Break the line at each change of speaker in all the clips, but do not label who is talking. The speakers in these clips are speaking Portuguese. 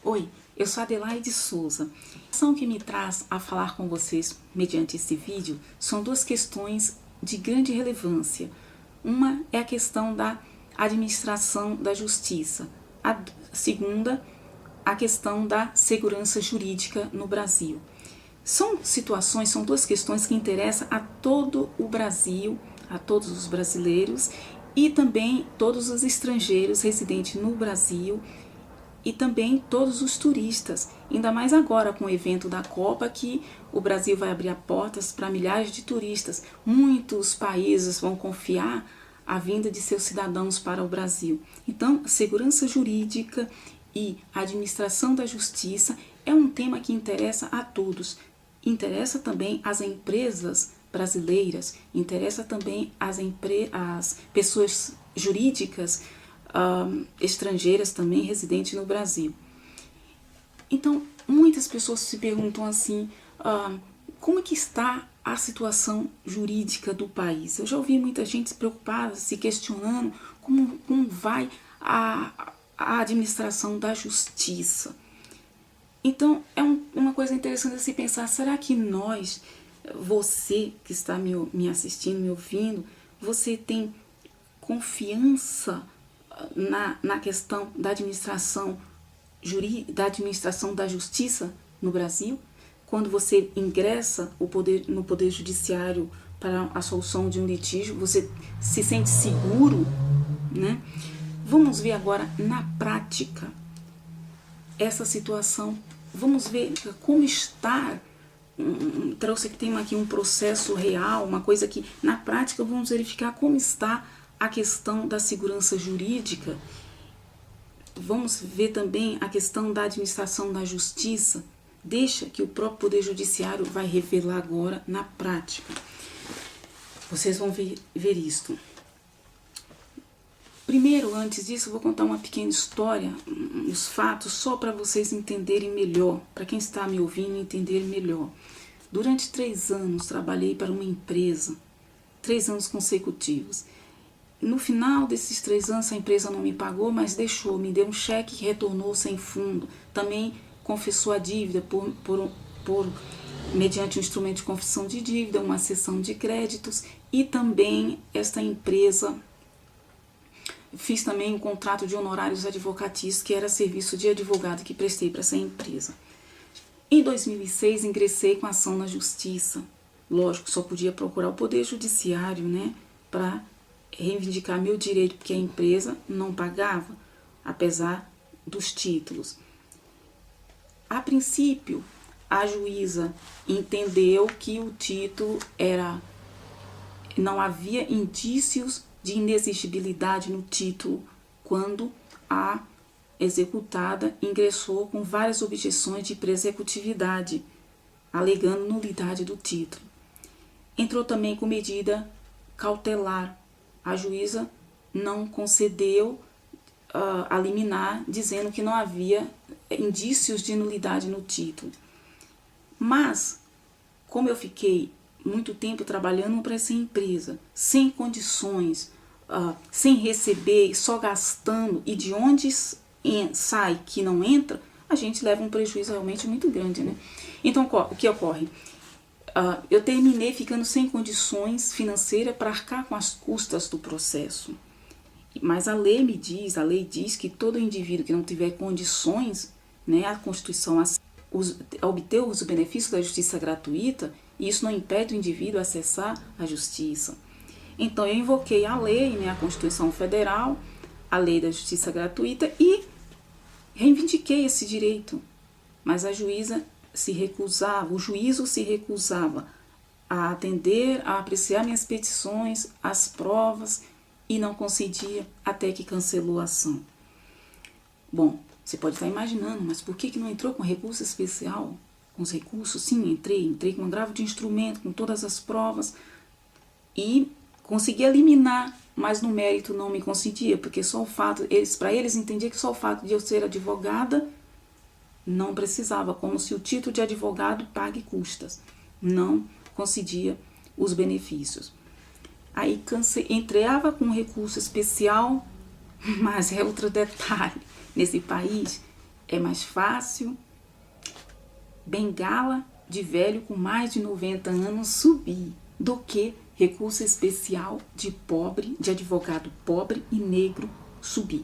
Oi, eu sou Adelaide Souza. A questão que me traz a falar com vocês mediante esse vídeo são duas questões de grande relevância. Uma é a questão da administração da justiça. A segunda, a questão da segurança jurídica no Brasil. São duas questões que interessam a todo o Brasil, a todos os brasileiros e também todos os estrangeiros residentes no Brasil e também todos os turistas, ainda mais agora com o evento da Copa, que o Brasil vai abrir portas para milhares de turistas. Muitos países vão confiar a vinda de seus cidadãos para o Brasil. Então, segurança jurídica e administração da justiça é um tema que interessa a todos. Interessa também às empresas brasileiras, interessa também às pessoas jurídicas estrangeiras também residentes no Brasil. Então, muitas pessoas se perguntam assim, como é que está a situação jurídica do país? Eu já ouvi muita gente preocupada, se questionando como vai a administração da justiça. Então, é uma coisa interessante a se pensar, será que nós, você que está me assistindo, me ouvindo, você tem confiança na questão da administração da justiça no Brasil? Quando você ingressa no Poder Judiciário para a solução de um litígio, você se sente seguro, né? Vamos ver agora na prática essa situação. Vamos ver como está. Trouxe aqui um processo real, uma coisa que na prática vamos verificar como está a questão da segurança jurídica. Vamos ver também a questão da administração da justiça. Deixa que o próprio Poder Judiciário vai revelar agora na prática. Vocês vão ver isto. Primeiro, antes disso, eu vou contar uma pequena história, os fatos, só para vocês entenderem melhor, para quem está me ouvindo entender melhor. Durante 3 anos, trabalhei para uma empresa, 3 anos consecutivos. No final desses 3 anos, a empresa não me pagou, mas me deu um cheque que retornou sem fundo. Também confessou a dívida mediante um instrumento de confissão de dívida, uma cessão de créditos, e também esta empresa fiz também um contrato de honorários advocatícios, que era serviço de advogado que prestei para essa empresa. Em 2006, ingressei com ação na justiça. Lógico, só podia procurar o Poder Judiciário, né, para reivindicar meu direito, porque a empresa não pagava, apesar dos títulos. A princípio, a juíza entendeu que o título não havia indícios de inexigibilidade no título, quando a executada ingressou com várias objeções de presecutividade, alegando nulidade do título. Entrou também com medida cautelar. A juíza não concedeu a liminar, dizendo que não havia indícios de nulidade no título. Mas, como eu fiquei muito tempo trabalhando para essa empresa, sem condições, sem receber, só gastando, e de onde sai que não entra, a gente leva um prejuízo realmente muito grande, né? Então, o que ocorre? Eu terminei ficando sem condições financeiras para arcar com as custas do processo. Mas a lei diz que todo indivíduo que não tiver condições, né, a Constituição obter os benefícios da justiça gratuita, e isso não impede o indivíduo acessar a justiça. Então, eu invoquei a lei, né, a Constituição Federal, a lei da justiça gratuita, e reivindiquei esse direito. Mas a juíza o juízo se recusava a atender, a apreciar minhas petições, as provas, e não concedia até que cancelou a ação. Bom, você pode estar imaginando, mas por que não entrou com recurso especial? Com os recursos, sim, entrei com um agravo de instrumento, com todas as provas, e consegui eliminar, mas no mérito não me concedia, porque só o fato, para eles entendia que só o fato de eu ser advogada não precisava, como se o título de advogado pague custas, não concedia os benefícios. Aí entrava com recurso especial, mas é outro detalhe, nesse país é mais fácil bengala de velho com mais de 90 anos subir do que recurso especial de advogado pobre e negro subir.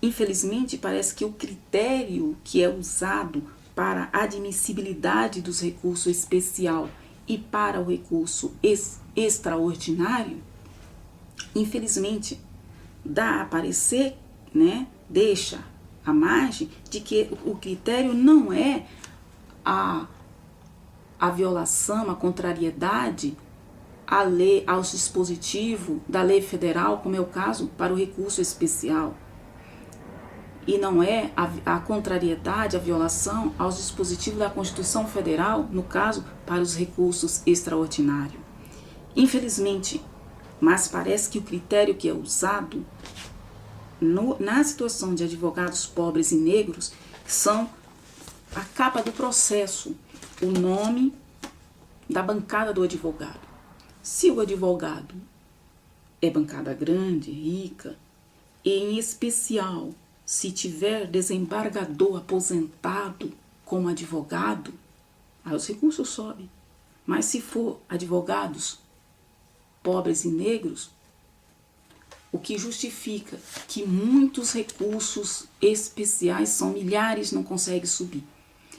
Infelizmente, parece que o critério que é usado para a admissibilidade dos recursos especial e para o recurso extraordinário, infelizmente, dá a parecer, né, deixa a margem de que o critério não é a violação, a contrariedade à lei, aos dispositivos da lei federal, como é o caso para o recurso especial. E não é a contrariedade, a violação aos dispositivos da Constituição Federal, no caso, para os recursos extraordinários. Infelizmente, mas parece que o critério que é usado na situação de advogados pobres e negros são a capa do processo, o nome da bancada do advogado. Se o advogado é bancada grande, rica, e em especial se tiver desembargador aposentado como advogado, aí os recursos sobem. Mas se for advogados pobres e negros, o que justifica que muitos recursos especiais, são milhares, não conseguem subir.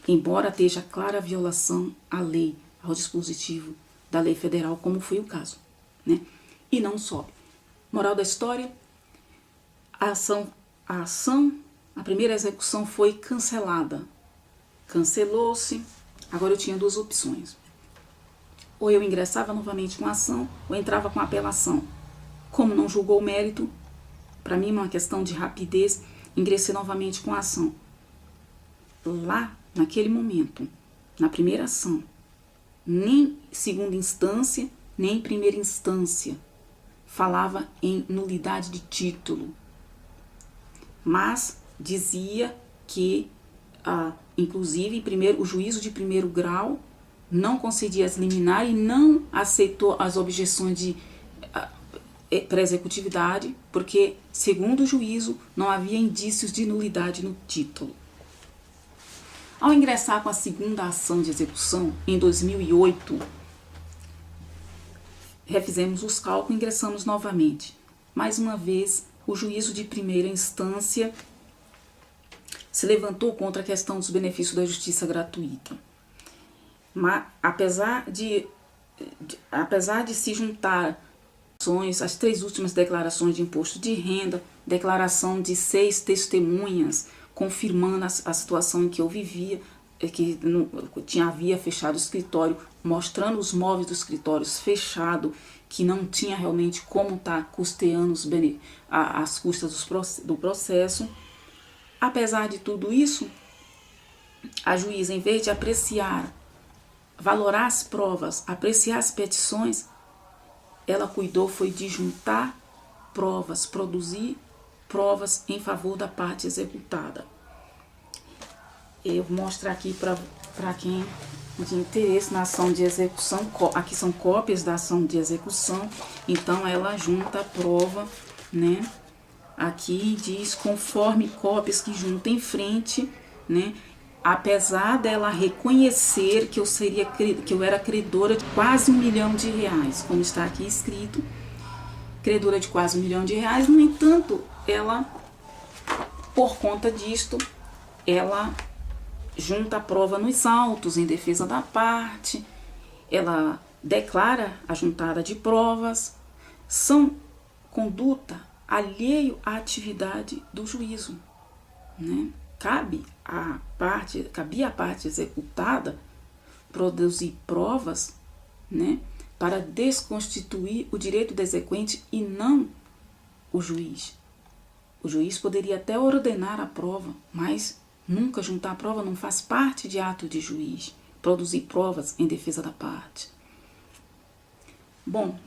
Embora esteja clara violação à lei, ao dispositivo da lei federal, como foi o caso, né? E não sobe. Moral da história, a primeira execução foi cancelada. Cancelou-se. Agora eu tinha duas opções. Ou eu ingressava novamente com a ação, ou entrava com a apelação. Como não julgou o mérito, para mim, uma questão de rapidez, ingressei novamente com a ação. Lá, naquele momento, na primeira ação, nem segunda instância, nem primeira instância falava em nulidade de título, mas dizia que, inclusive, o juízo de primeiro grau não concedia as liminar e não aceitou as objeções de pré-executividade, porque, segundo o juízo, não havia indícios de nulidade no título. Ao ingressar com a segunda ação de execução, em 2008, refizemos os cálculos e ingressamos novamente. Mais uma vez, o juízo de primeira instância se levantou contra a questão dos benefícios da justiça gratuita. Mas, apesar de se juntar as 3 últimas declarações de imposto de renda, declaração de 6 testemunhas, confirmando a situação em que eu vivia, que havia fechado o escritório, mostrando os móveis dos escritórios fechados, que não tinha realmente como estar custeando as custas do processo. Apesar de tudo isso, a juíza, em vez de apreciar, valorar as provas, apreciar as petições, ela cuidou foi de juntar provas, produzir provas em favor da parte executada. Eu vou mostrar aqui para quem tem interesse na ação de execução. Aqui são cópias da ação de execução. Então, ela junta a prova, né? Aqui diz conforme cópias que junta em frente, né? Apesar dela reconhecer que eu era credora de quase R$1 milhão, como está aqui escrito, credora de quase R$1 milhão, no entanto, ela, por conta disto, ela junta a prova nos autos em defesa da parte, ela declara a juntada de provas, são conduta alheio à atividade do juízo, né? Cabia à parte executada produzir provas, né, para desconstituir o direito do exequente e não o juiz. O juiz poderia até ordenar a prova, mas nunca juntar a prova não faz parte de ato de juiz. Produzir provas em defesa da parte. Bom,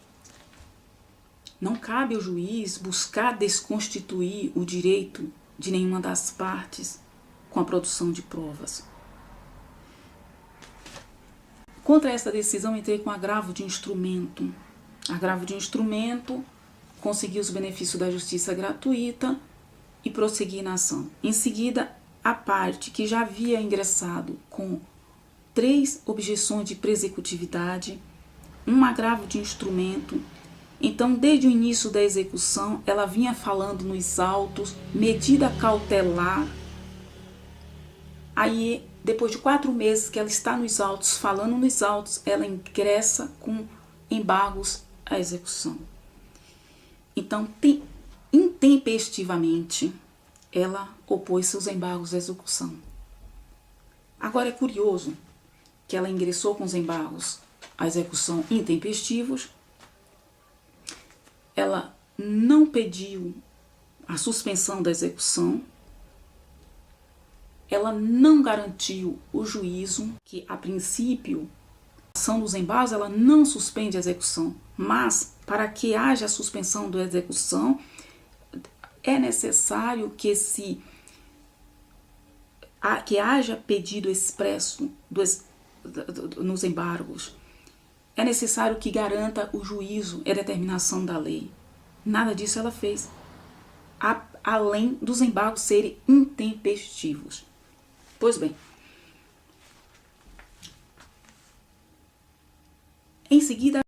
não cabe ao juiz buscar desconstituir o direito de nenhuma das partes com a produção de provas. Contra esta decisão, entrei com agravo de instrumento. Agravo de instrumento, consegui os benefícios da justiça gratuita e prossegui na ação. Em seguida, a parte que já havia ingressado com 3 objeções de presecutividade, um agravo de instrumento. Então, desde o início da execução, ela vinha falando nos autos, medida cautelar. Aí, depois de 4 meses que ela está nos autos, falando nos autos, ela ingressa com embargos à execução. Então, intempestivamente, ela opôs seus embargos à execução. Agora é curioso que ela ingressou com os embargos à execução intempestivos, ela não pediu a suspensão da execução, ela não garantiu o juízo, que a princípio, a ação dos embargos, ela não suspende a execução, mas para que haja a suspensão da execução, é necessário que haja pedido expresso nos embargos. É necessário que garanta o juízo e a determinação da lei. Nada disso ela fez, além dos embargos serem intempestivos. Pois bem, em seguida